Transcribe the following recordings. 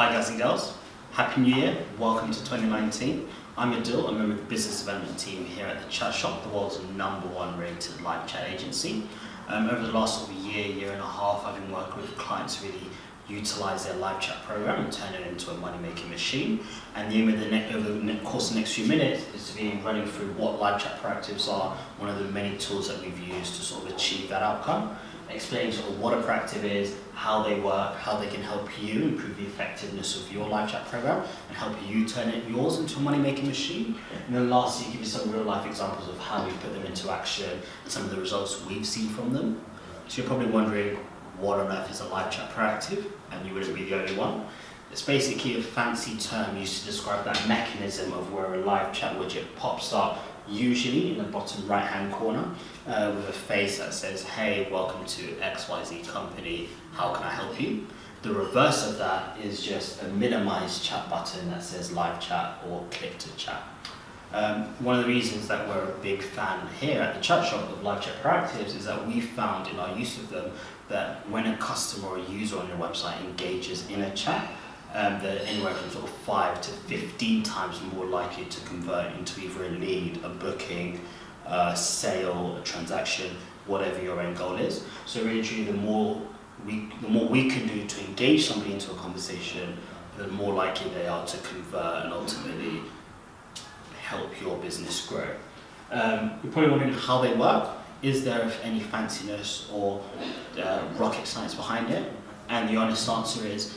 Hi guys and girls, Happy New Year, welcome to 2019. I'm Adil, I'm a member of the business development team here at the Chat Shop, the world's #1 rated live chat agency. Over the last year and a half, I've been working with clients to really utilize their live chat program and turn it into a money-making machine. And the aim of over the course of the next few minutes is to be running through what live chat proactives are, one of the many tools that we've used to sort of achieve that outcome, explaining sort of what a proactive is, how they work, how they can help you improve the effectiveness of your live chat program and help you turn yours into a money-making machine. And then lastly, give you some real-life examples of how we put them into action and some of the results we've seen from them. So you're probably wondering, what on earth is a live chat proactive? And you wouldn't be the only one. It's basically a fancy term used to describe that mechanism of where a live chat widget pops up, usually in the bottom right-hand corner, with a face that says, "Hey, welcome to XYZ company, how can I help you?" The reverse of that is just a minimized chat button that says live chat or click to chat. One of the reasons that we're a big fan here at the Chat Shop of live chat proactives is that we found in our use of them that when a customer or user on your website engages in a chat, they're anywhere from sort of 5 to 15 times more likely to convert into either a lead, a booking, a sale, a transaction, whatever your end goal is. So really, truly, the more we can do to engage somebody into a conversation, the more likely they are to convert and ultimately help your business grow. You're probably wondering how they work. Is there any fanciness or rocket science behind it? And the honest answer is,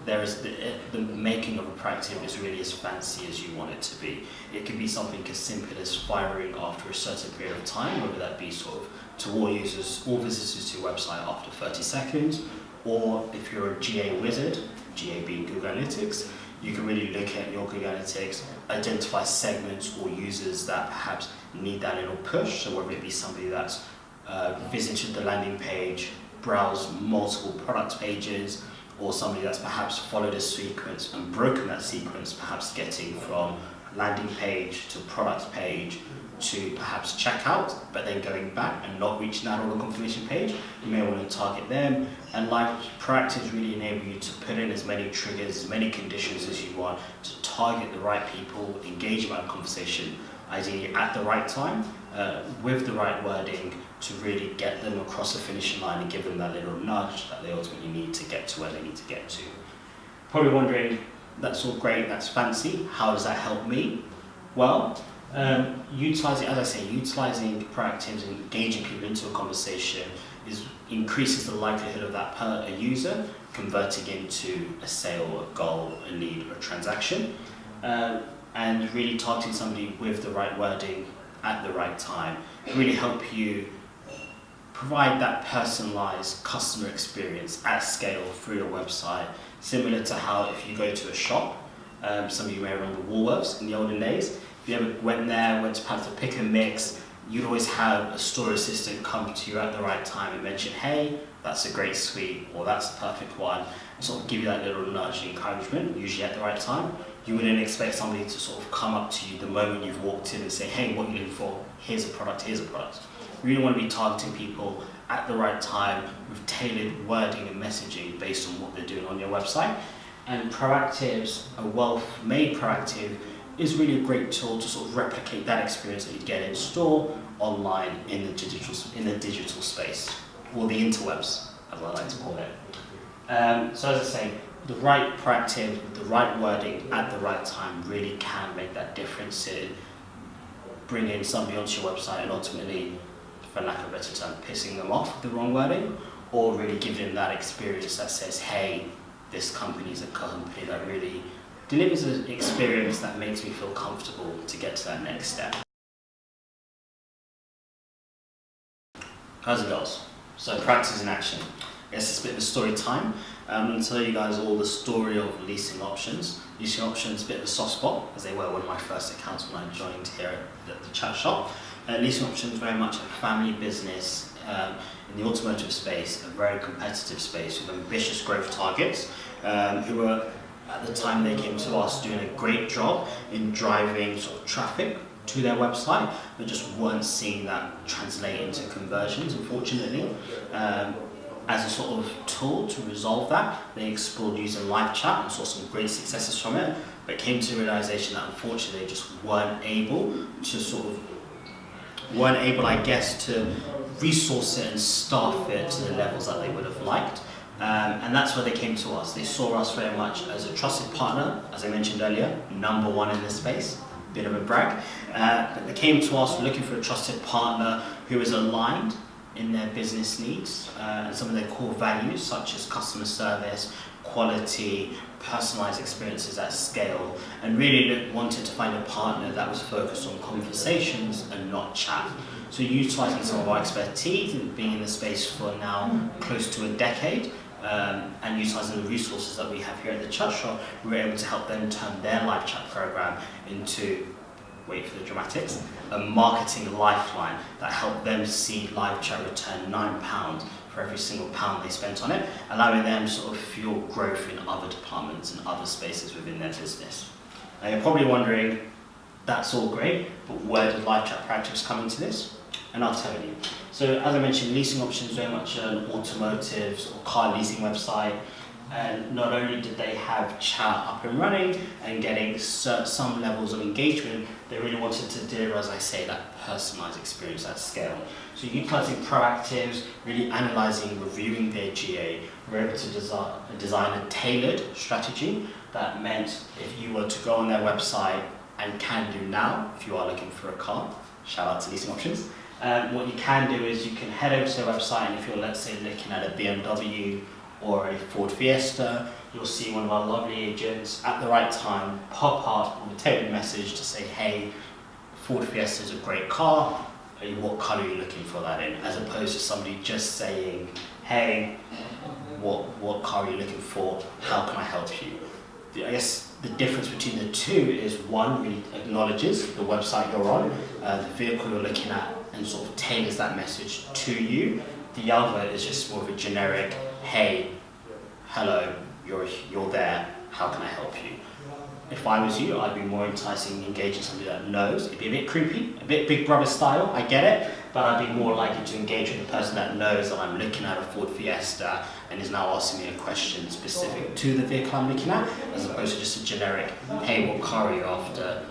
there is the making of a proactive is really as fancy as you want it to be. It can be something as simple as firing after a certain period of time, whether that be sort of to all users, all visitors to your website after 30 seconds, or if you're a GA wizard, GA being Google Analytics, you can really look at your Google Analytics, identify segments or users that perhaps need that little push. So whether it be somebody that's visited the landing page, browsed multiple product pages, or somebody that's perhaps followed a sequence and broken that sequence, perhaps getting from landing page to product page to perhaps checkout, but then going back and not reaching that order confirmation page. You may want to target them, and live proactives really enable you to put in as many triggers, as many conditions as you want to target the right people, engage about a conversation, ideally at the right time, with the right wording, to really get them across the finishing line and give them that little nudge that they ultimately need to get to where they need to get to. Probably wondering, that's all great, that's fancy, how does that help me? Well, utilizing proactives and engaging people into a conversation increases the likelihood of that per user converting into a sale, a goal, a lead, or a transaction. And really targeting somebody with the right wording at the right time really help you provide that personalized customer experience at scale through your website, similar to how if you go to a shop, some of you may remember Woolworths in the olden days. If you ever went to perhaps to pick and mix, you'd always have a store assistant come to you at the right time and mention, "Hey, that's a great sweet," or "That's the perfect one," and sort of give you that little nudge and encouragement, usually at the right time. You wouldn't expect somebody to sort of come up to you the moment you've walked in and say, "Hey, what are you looking for? Here's a product, here's a product." You really want to be targeting people at the right time with tailored wording and messaging based on what they're doing on your website. And proactives, a well-made proactive, is really a great tool to sort of replicate that experience that you'd get in store, online, in the digital space, or the interwebs, as I like to call it. So as I say, the right proactive with the right wording at the right time really can make that difference in bringing somebody onto your website and ultimately, for lack of a better term, pissing them off with the wrong wording, or really giving them that experience that says, "Hey, this company is a company that really delivers an experience that makes me feel comfortable to get to that next step." How's it goes? So practice in action. I guess it's a bit of a story time. I'm going to tell you guys all the story of Leasing Options. Leasing Options is a bit of a soft spot, as they were one of my first accounts when I joined here at the Chat Shop. Leasing Options is very much a family business in the automotive space, a very competitive space with ambitious growth targets, who were, at the time they came to us, doing a great job in driving sort of traffic to their website, but just weren't seeing that translate into conversions, unfortunately. as a sort of tool to resolve that, they explored using live chat and saw some great successes from it, but came to the realization that unfortunately they just weren't able, I guess, to resource it and staff it to the levels that they would have liked. And that's where they came to us. They saw us very much as a trusted partner, as I mentioned earlier, number one in this space, bit of a brag. But they came to us looking for a trusted partner who is aligned in their business needs and some of their core values, such as customer service, quality, personalized experiences at scale, and really wanted to find a partner that was focused on conversations and not chat. So utilizing some of our expertise and being in the space for now close to a decade, and utilizing the resources that we have here at the Chat Shop, we were able to help them turn their live chat program into, wait for the dramatics, a marketing lifeline that helped them see live chat return £9 for every single pound they spent on it, allowing them to sort of fuel growth in other departments and other spaces within their business. Now you're probably wondering, that's all great, but where did live chat practice come into this? And I'll tell you. So as I mentioned, Leasing Options is very much an automotive or car leasing website. And not only did they have chat up and running and getting some levels of engagement, they really wanted to deliver, as I say, that personalized experience at scale. So utilizing proactives, really analyzing, reviewing their GA, we were able to design a tailored strategy that meant if you were to go on their website, and can do now, if you are looking for a car, shout out to Leasing Options, what you can do is you can head over to their website, and if you're, let's say, looking at a BMW or a Ford Fiesta, you'll see one of our lovely agents at the right time pop up with a tailored message to say, hey, Ford Fiesta is a great car, what colour are you looking for that in? As opposed to somebody just saying, hey, what car are you looking for, how can I help you? I guess the difference between the two is one really acknowledges the website you're on, the vehicle you're looking at, and sort of tailors that message to you. The other is just more of a generic, hey, hello, you're there, how can I help you? If I was you, I'd be more enticing engaging somebody that knows. It'd be a bit creepy, a bit Big Brother style, I get it, but I'd be more likely to engage with the person that knows that I'm looking at a Ford Fiesta and is now asking me a question specific to the vehicle I'm looking at, as opposed to just a generic, hey, what car are you after?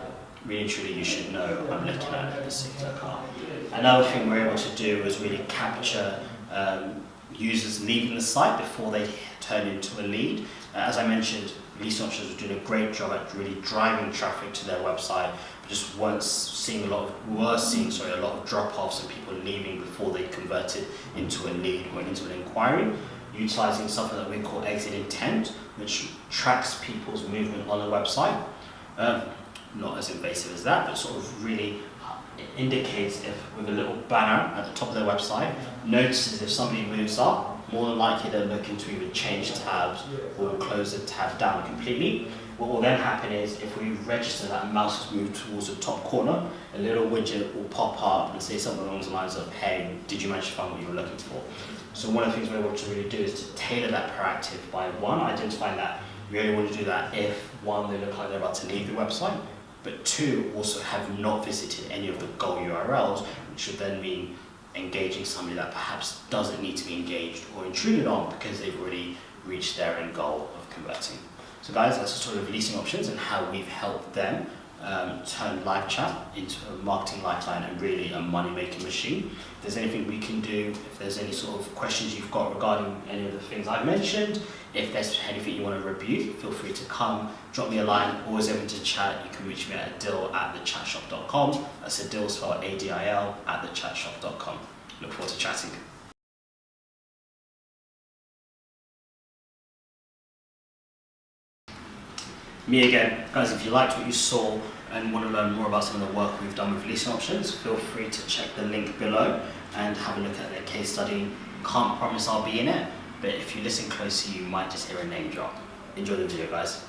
Really and truly, you should know I'm looking at this particular car. Another thing we're able to do is really capture users leaving the site before they turn into a lead. As I mentioned, Leasing Options were doing a great job at really driving traffic to their website, but just were seeing a lot of drop-offs and people leaving before they converted into a lead or into an inquiry, utilizing something that we call exit intent, which tracks people's movement on the website. Not as invasive as that, but sort of really indicates if, with a little banner at the top of their website, notices if somebody moves up, more than likely they're looking to either change tabs or close the tab down completely. What will then happen is if we register that mouse has moved towards the top corner, a little widget will pop up and say something along the lines of, hey, did you manage to find what you were looking for? So one of the things we're able to really do is to tailor that proactive by one, identifying that we only want to do that if one, they look like they're about to leave the website, but two, also have not visited any of the goal URLs, which would then mean engaging somebody that perhaps doesn't need to be engaged or intruded on because they've already reached their end goal of converting. So guys, that's sort of Leasing Options and how we've helped them turn live chat into a marketing lifeline and really a money-making machine. If there's anything we can do, if there's any sort of questions you've got regarding any of the things I've mentioned, if there's anything you want to review, feel free to come, drop me a line, always open to chat. You can reach me at adil@thechatshop.com. That's Adil spelled ADIL @thechatshop.com. Look forward to chatting. Me again. Guys, if you liked what you saw and want to learn more about some of the work we've done with Leasing Options, feel free to check the link below and have a look at their case study. Can't promise I'll be in it, but if you listen closely, you might just hear a name drop. Enjoy the video, guys.